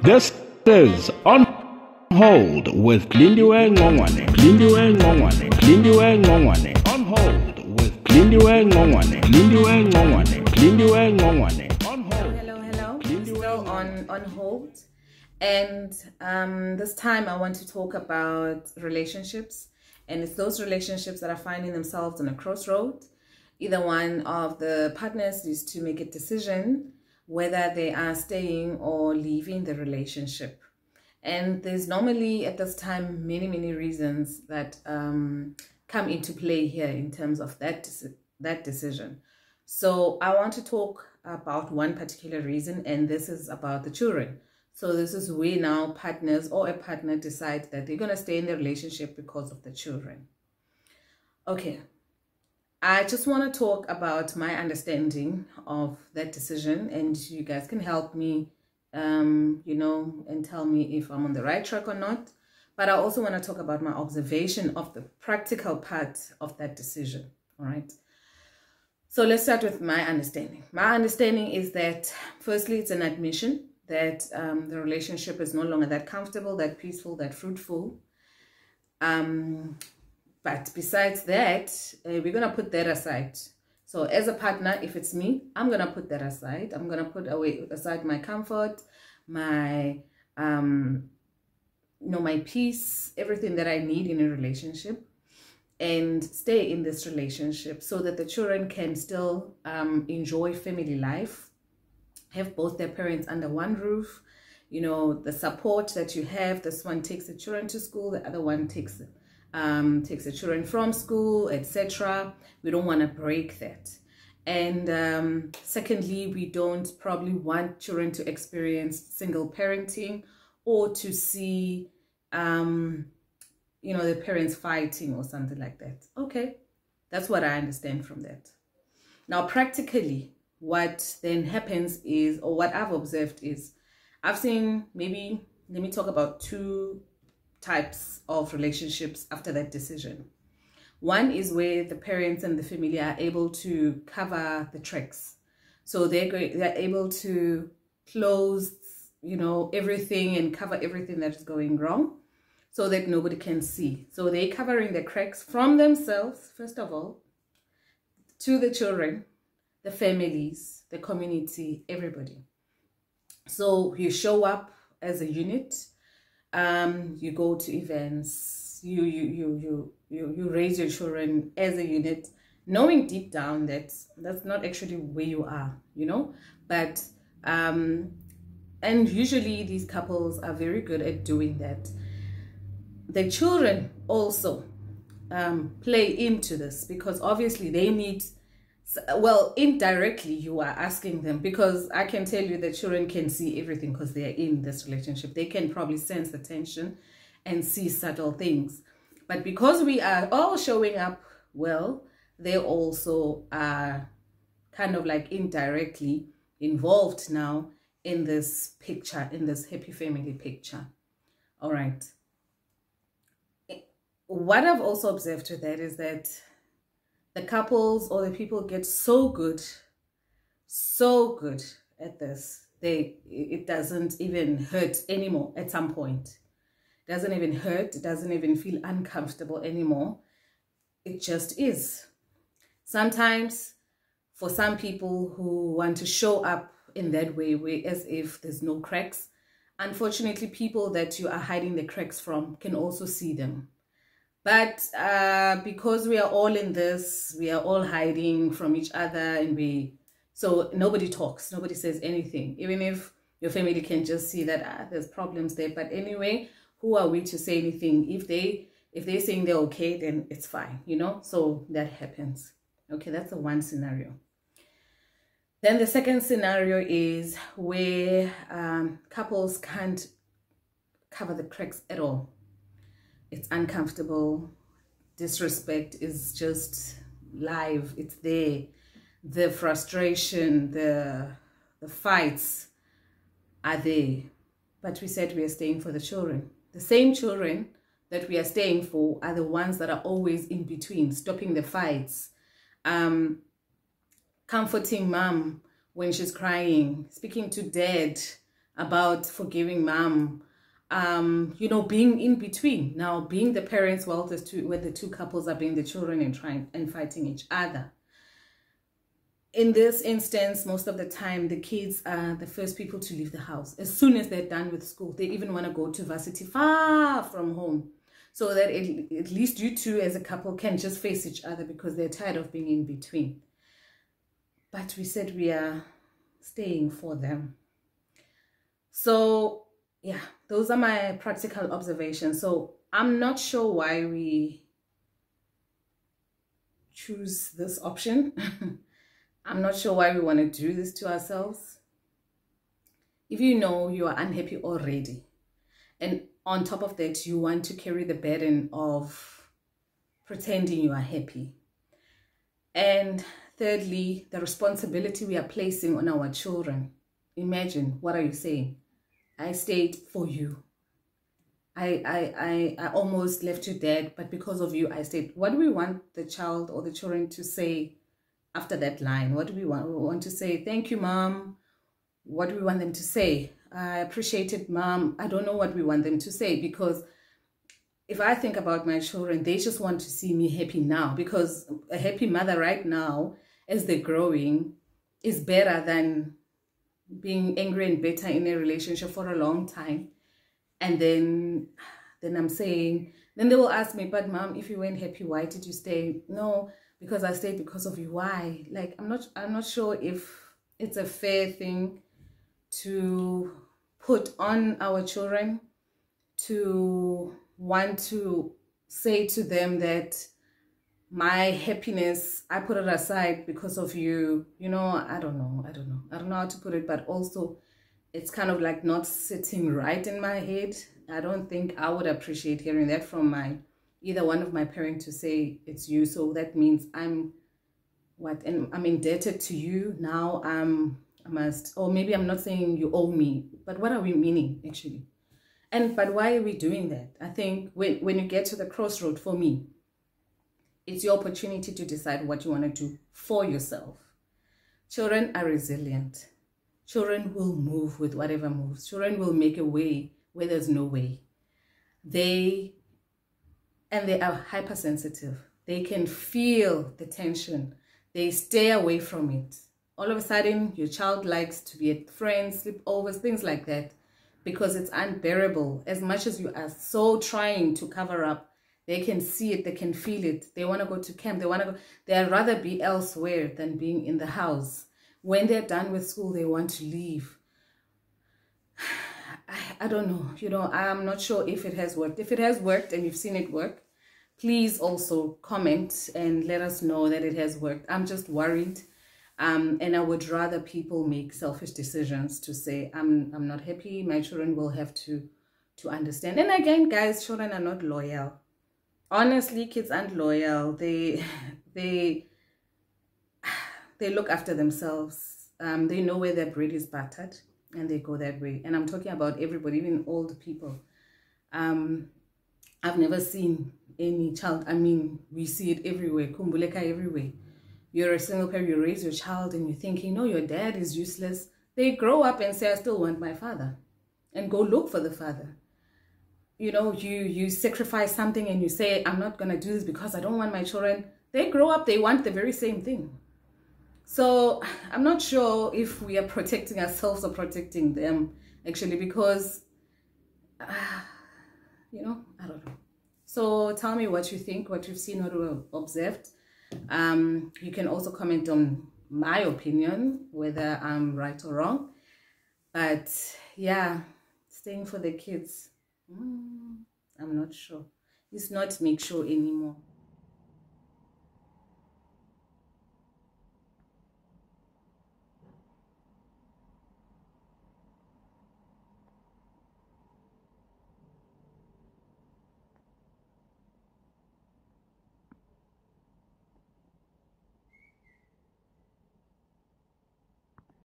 This is On Hold with Lindiwe Ngongwane. Lindiwe Ngongwane. Lindiwe Ngongwane. On Hold with Lindiwe Ngongwane. Lindiwe Ngongwane. Lindiwe Ngongwane. On Hold. Hello. Still on hold. And this time I want to talk about relationships. And it's those relationships that are finding themselves on a crossroad. Either one of the partners is to make a decision whether they are staying or leaving the relationship. And there's normally at this time many reasons that come into play here in terms of that decision. So I want to talk about one particular reason, and this is about the children. So this is where now partners or a partner decide that they're going to stay in the relationship because of the children. Okay. I just want to talk about my understanding of that decision, and you guys can help me, and tell me if I'm on the right track or not. But I also want to talk about my observation of the practical part of that decision. All right. So let's start with my understanding. My understanding is that, firstly, it's an admission that the relationship is no longer that comfortable, that peaceful, that fruitful. But besides that, we're going to put that aside. So as a partner, if it's me, I'm going to put that aside. I'm going to put aside my comfort, my my peace, everything that I need in a relationship, and stay in this relationship so that the children can still enjoy family life, have both their parents under one roof, the support that you have. This one takes the children to school, the other one takes the children from school, etc. We don't want to break that. And secondly, we don't probably want children to experience single parenting or to see the parents fighting or something like that. Okay, that's what I understand from that. Now practically, what then happens is, or what I've observed is, I've seen, maybe let me talk about two types of relationships after that decision. One is where the parents and the family are able to cover the tracks. So they're able to close, everything and cover everything that's going wrong so that nobody can see. So they're covering the cracks from themselves, first of all, to the children, the families, the community, everybody. So you show up as a unit. You go to events, you raise your children as a unit, knowing deep down that that's not actually where you are, but and usually these couples are very good at doing that. The children also play into this, because obviously they need, well, indirectly you are asking them, because I can tell you that children can see everything because they are in this relationship. They can probably sense the tension and see subtle things. But because we are all showing up well, they also are kind of like indirectly involved now in this picture, in this happy family picture. All right. What I've also observed with that is that the couples or the people get so good at this. It doesn't even hurt anymore at some point. It doesn't even hurt. It doesn't even feel uncomfortable anymore. It just is. Sometimes for some people who want to show up in that way as if there's no cracks, unfortunately people that you are hiding the cracks from can also see them. But because we are all in this, we are all hiding from each other, and so nobody talks, nobody says anything, even if your family can just see that there's problems there. But anyway, who are we to say anything? If they're saying they're okay, then it's fine, so that happens. Okay, that's the one scenario. Then the second scenario is where couples can't cover the cracks at all. It's uncomfortable. Disrespect is just live. It's there. The frustration, the fights are there. But we said we are staying for the children. The same children that we are staying for are the ones that are always in between, stopping the fights, comforting mom when she's crying, speaking to dad about forgiving mom, you know, being in between. Now, being the parents while the two couples are being the children and trying and fighting each other. In this instance, most of the time, the kids are the first people to leave the house. As soon as they're done with school, they even want to go to varsity far from home, so that at least you two as a couple can just face each other because they're tired of being in between. But we said we are staying for them. So yeah, those are my practical observations. So I'm not sure why we choose this option. I'm not sure why we want to do this to ourselves. If you know you are unhappy already, and on top of that, you want to carry the burden of pretending you are happy. And thirdly, the responsibility we are placing on our children. Imagine, what are you saying? I stayed for you. I almost left you dead, but because of you, I stayed. What do we want the child or the children to say after that line? What do we want? We want to say, thank you, mom. What do we want them to say? I appreciate it, mom. I don't know what we want them to say, because if I think about my children, they just want to see me happy now, because a happy mother right now, as they're growing, is better than being angry and bitter in a relationship for a long time. And then I'm saying, then they will ask me, but mom, if you weren't happy, why did you stay? No, because I stayed because of you. Why? Like, I'm not sure if it's a fair thing to put on our children, to want to say to them that my happiness, I put it aside because of you. You know, I don't know how to put it, but also it's kind of like not sitting right in my head. I don't think I would appreciate hearing that from either one of my parents, to say it's you. So that means I'm indebted to you now. I must, or maybe I'm not saying you owe me, but what are we meaning actually? But why are we doing that? I think when you get to the crossroad, for me, it's your opportunity to decide what you want to do for yourself. Children are resilient. Children will move with whatever moves. Children will make a way where there's no way. They are hypersensitive. They can feel the tension. They stay away from it. All of a sudden, your child likes to be at friends, sleepovers, things like that, because it's unbearable. As much as you are so trying to cover up, they can see it, they can feel it. They want to go to camp. They'd rather be elsewhere than being in the house. When they're done with school, they want to leave. I don't know. You know, I'm not sure if it has worked. If it has worked and you've seen it work, please also comment and let us know that it has worked. I'm just worried. And I would rather people make selfish decisions to say, I'm not happy. My children will have to understand. And again, guys, children are not loyal. Honestly, kids aren't loyal. They look after themselves. They know where their bread is buttered, and they go that way. And I'm talking about everybody, even old people. I've never seen any child. I mean, we see it everywhere. Kumbuleka everywhere. You're a single parent, you raise your child, and you're thinking, no, your dad is useless. They grow up and say, I still want my father, and go look for the father. You know, you sacrifice something and you say, I'm not going to do this because I don't want my children. They grow up, they want the very same thing. So I'm not sure if we are protecting ourselves or protecting them, actually, because, you know, I don't know. So tell me what you think, what you've seen, what you've observed. You can also comment on my opinion, whether I'm right or wrong. But yeah, staying for the kids, I'm not sure. It's not make sure anymore.